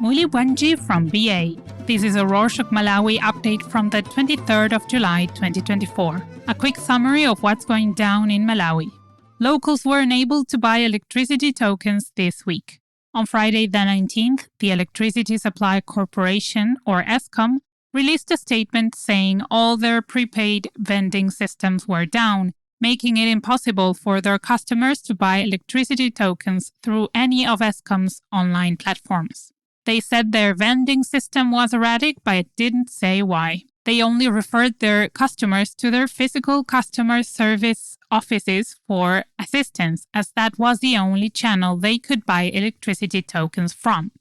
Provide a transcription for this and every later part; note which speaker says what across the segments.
Speaker 1: Muli Wanji from BA. This is a Rorschach Malawi update from the 23rd of July 2024. A quick summary of what's going down in Malawi. Locals were unable to buy electricity tokens this week. On Friday the 19th, the Electricity Supply Corporation, or ESCOM, released a statement saying all their prepaid vending systems were down, making it impossible for their customers to buy electricity tokens through any of ESCOM's online platforms. They said their vending system was erratic, but it didn't say why. They only referred their customers to their physical customer service offices for assistance, as that was the only channel they could buy electricity tokens from.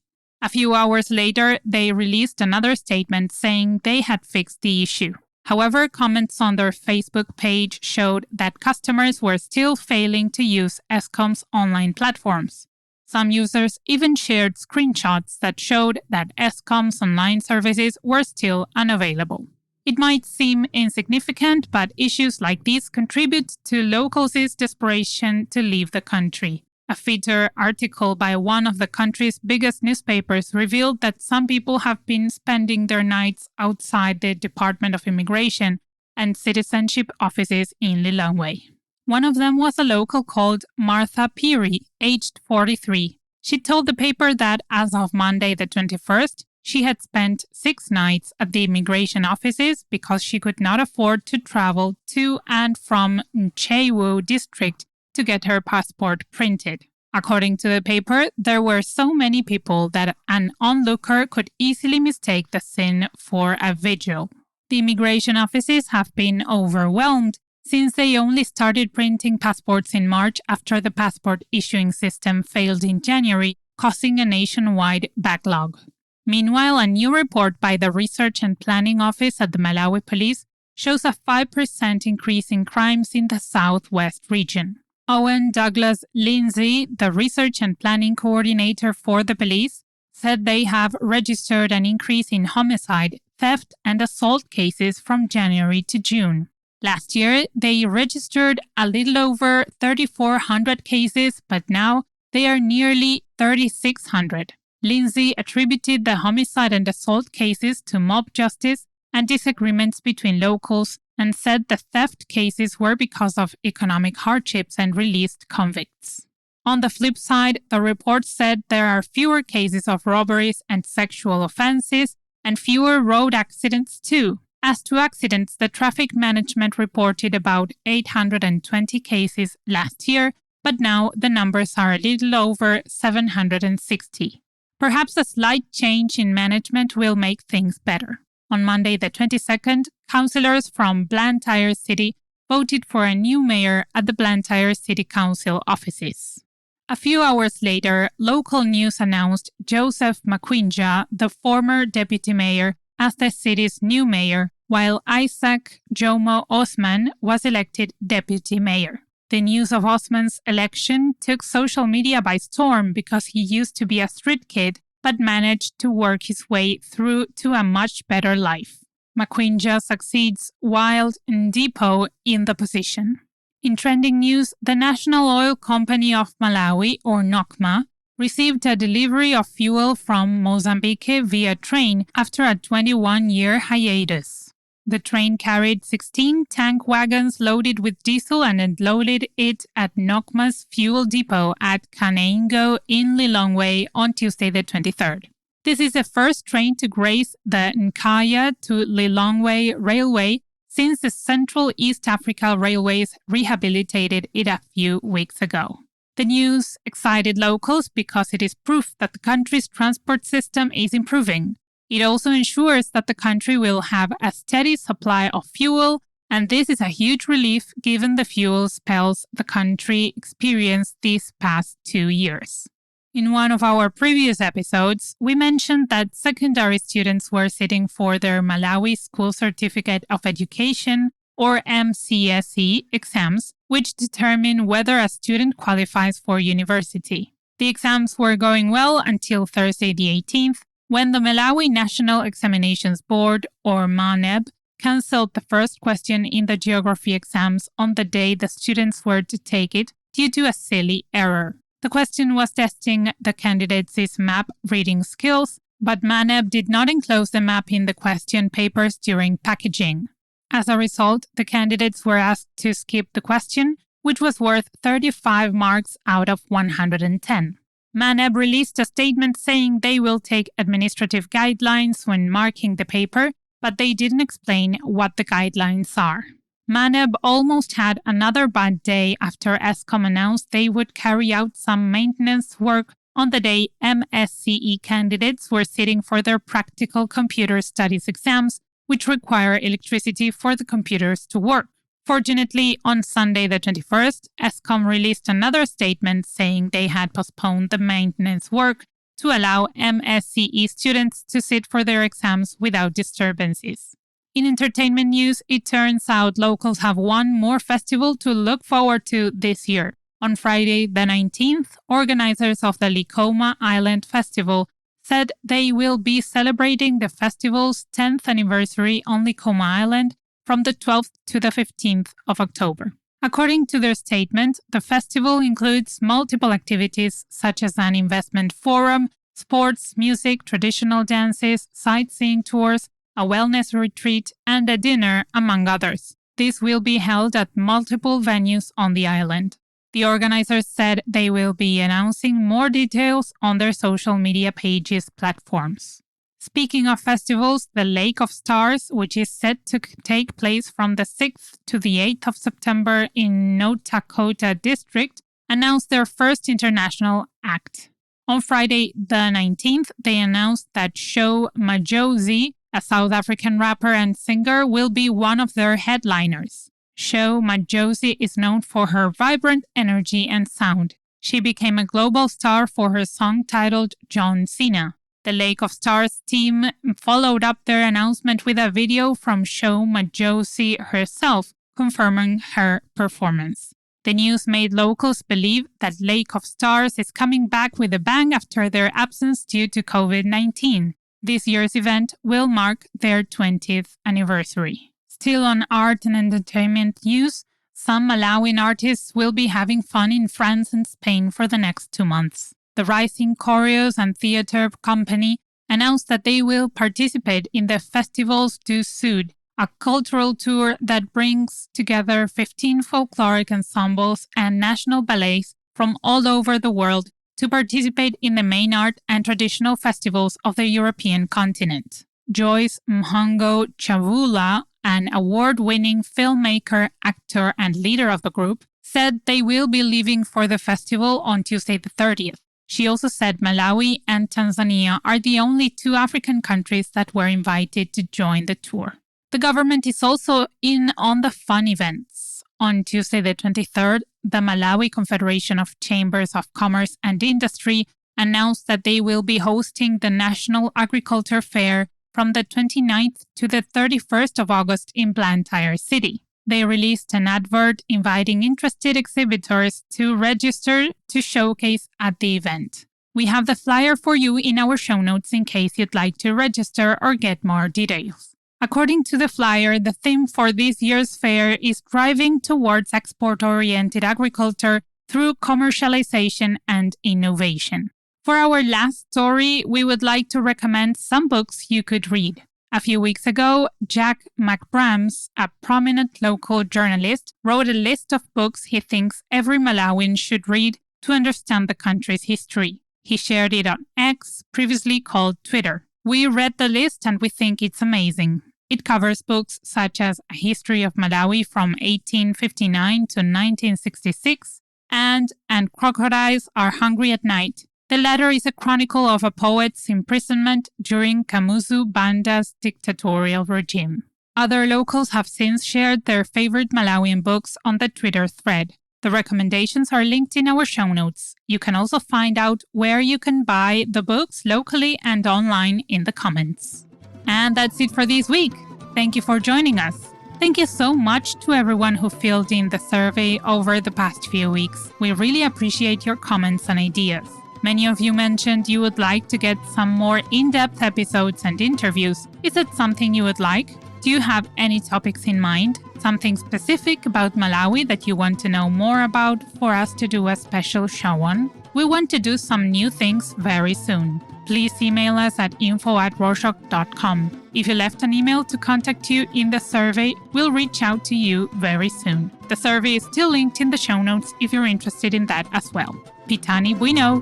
Speaker 1: A few hours later, they released another statement saying they had fixed the issue. However, comments on their Facebook page showed that customers were still failing to use ESCOM's online platforms. Some users even shared screenshots that showed that ESCOM's online services were still unavailable. It might seem insignificant, but issues like these contribute to locals' desperation to leave the country. A feature article by one of the country's biggest newspapers revealed that some people have been spending their nights outside the Department of Immigration and Citizenship offices in Lilongwe. One of them was a local called Martha Peary, aged 43. She told the paper that as of Monday the 21st, she had spent 6 nights at the immigration offices because she could not afford to travel to and from Nchewu district to get her passport printed. According to the paper, there were so many people that an onlooker could easily mistake the scene for a vigil. The immigration offices have been overwhelmed since they only started printing passports in March after the passport issuing system failed in January, causing a nationwide backlog. Meanwhile, a new report by the Research and Planning Office at the Malawi Police shows a 5% increase in crimes in the southwest region. Owen Douglas Lindsay, the Research and Planning Coordinator for the police, said they have registered an increase in homicide, theft, and assault cases from January to June. Last year, they registered a little over 3,400 cases, but now they are nearly 3,600. Lindsay attributed the homicide and assault cases to mob justice and disagreements between locals and said the theft cases were because of economic hardships and released convicts. On the flip side, the report said there are fewer cases of robberies and sexual offenses and fewer road accidents too. As to accidents, the traffic management reported about 820 cases last year, but now the numbers are a little over 760. Perhaps a slight change in management will make things better. On Monday the 22nd, councillors from Blantyre City voted for a new mayor at the Blantyre City Council offices. A few hours later, local news announced Joseph Makwinja, the former deputy mayor, as the city's new mayor, while Isaac Jomo Osman was elected deputy mayor. The news of Osman's election took social media by storm because he used to be a street kid but managed to work his way through to a much better life. Makwinja succeeds Wild Ndipo in the position. In trending news, the National Oil Company of Malawi, or NOCMA, received a delivery of fuel from Mozambique via train after a 21-year hiatus. The train carried 16 tank wagons loaded with diesel and unloaded it at NOCMA's fuel depot at Kaneingo in Lilongwe on Tuesday the 23rd. This is the first train to grace the Nkaya to Lilongwe Railway since the Central East Africa Railways rehabilitated it a few weeks ago. The news excited locals because it is proof that the country's transport system is improving. It also ensures that the country will have a steady supply of fuel, and this is a huge relief given the fuel spells the country experienced these past 2 years. In one of our previous episodes, we mentioned that secondary students were sitting for their Malawi School Certificate of Education, or MSCE, exams, which determine whether a student qualifies for university. The exams were going well until Thursday the 18th, when the Malawi National Examinations Board, or MANEB, cancelled the first question in the geography exams on the day the students were to take it due to a silly error. The question was testing the candidates' map reading skills, but MANEB did not enclose the map in the question papers during packaging. As a result, the candidates were asked to skip the question, which was worth 35 marks out of 110. MANEB released a statement saying they will take administrative guidelines when marking the paper, but they didn't explain what the guidelines are. MANEB almost had another bad day after ESCOM announced they would carry out some maintenance work on the day MSCE candidates were sitting for their practical computer studies exams, which require electricity for the computers to work. Fortunately, on Sunday the 21st, ESCOM released another statement saying they had postponed the maintenance work to allow MSCE students to sit for their exams without disturbances. In entertainment news, it turns out locals have one more festival to look forward to this year. On Friday the 19th, organizers of the Likoma Island Festival said they will be celebrating the festival's 10th anniversary on Likoma Island from the 12th to the 15th of October. According to their statement, the festival includes multiple activities such as an investment forum, sports, music, traditional dances, sightseeing tours, a wellness retreat, and a dinner, among others. This will be held at multiple venues on the island. The organizers said they will be announcing more details on their social media pages platforms. Speaking of festivals, the Lake of Stars, which is set to take place from the 6th to the 8th of September in Notakota District, announced their first international act. On Friday the 19th, they announced that Sho Majozi, a South African rapper and singer, will be one of their headliners. Sho Majozi is known for her vibrant energy and sound. She became a global star for her song titled John Cena. The Lake of Stars team followed up their announcement with a video from Sho Majozi herself, confirming her performance. The news made locals believe that Lake of Stars is coming back with a bang after their absence due to COVID-19. This year's event will mark their 20th anniversary. Still on art and entertainment news, some Malawian artists will be having fun in France and Spain for the next 2 months. The Rising Choreos and Theatre Company announced that they will participate in the Festivals du Sud, a cultural tour that brings together 15 folkloric ensembles and national ballets from all over the world to participate in the main art and traditional festivals of the European continent. Joyce Mhango Chavula, an award-winning filmmaker, actor, and leader of the group, said they will be leaving for the festival on Tuesday the 30th. She also said Malawi and Tanzania are the only 2 African countries that were invited to join the tour. The government is also in on the fun events. On Tuesday the 23rd, the Malawi Confederation of Chambers of Commerce and Industry announced that they will be hosting the National Agriculture Fair from the 29th to the 31st of August in Blantyre City. They released an advert inviting interested exhibitors to register to showcase at the event. We have the flyer for you in our show notes in case you'd like to register or get more details. According to the flyer, the theme for this year's fair is driving towards export-oriented agriculture through commercialization and innovation. For our last story, we would like to recommend some books you could read. A few weeks ago, Jack McBrams, a prominent local journalist, wrote a list of books he thinks every Malawian should read to understand the country's history. He shared it on X, previously called Twitter. We read the list and we think it's amazing. It covers books such as A History of Malawi from 1859 to 1966 and Crocodiles Are Hungry at Night. The latter is a chronicle of a poet's imprisonment during Kamuzu Banda's dictatorial regime. Other locals have since shared their favorite Malawian books on the Twitter thread. The recommendations are linked in our show notes. You can also find out where you can buy the books locally and online in the comments. And that's it for this week. Thank you for joining us. Thank you so much to everyone who filled in the survey over the past few weeks. We really appreciate your comments and ideas. Many of you mentioned you would like to get some more in-depth episodes and interviews. Is it something you would like? Do you have any topics in mind? Something specific about Malawi that you want to know more about for us to do a special show on? We want to do some new things very soon. Please email us at info@rorschach.com. If you left an email to contact you in the survey, we'll reach out to you very soon. The survey is still linked in the show notes if you're interested in that as well. Pitani Bueno!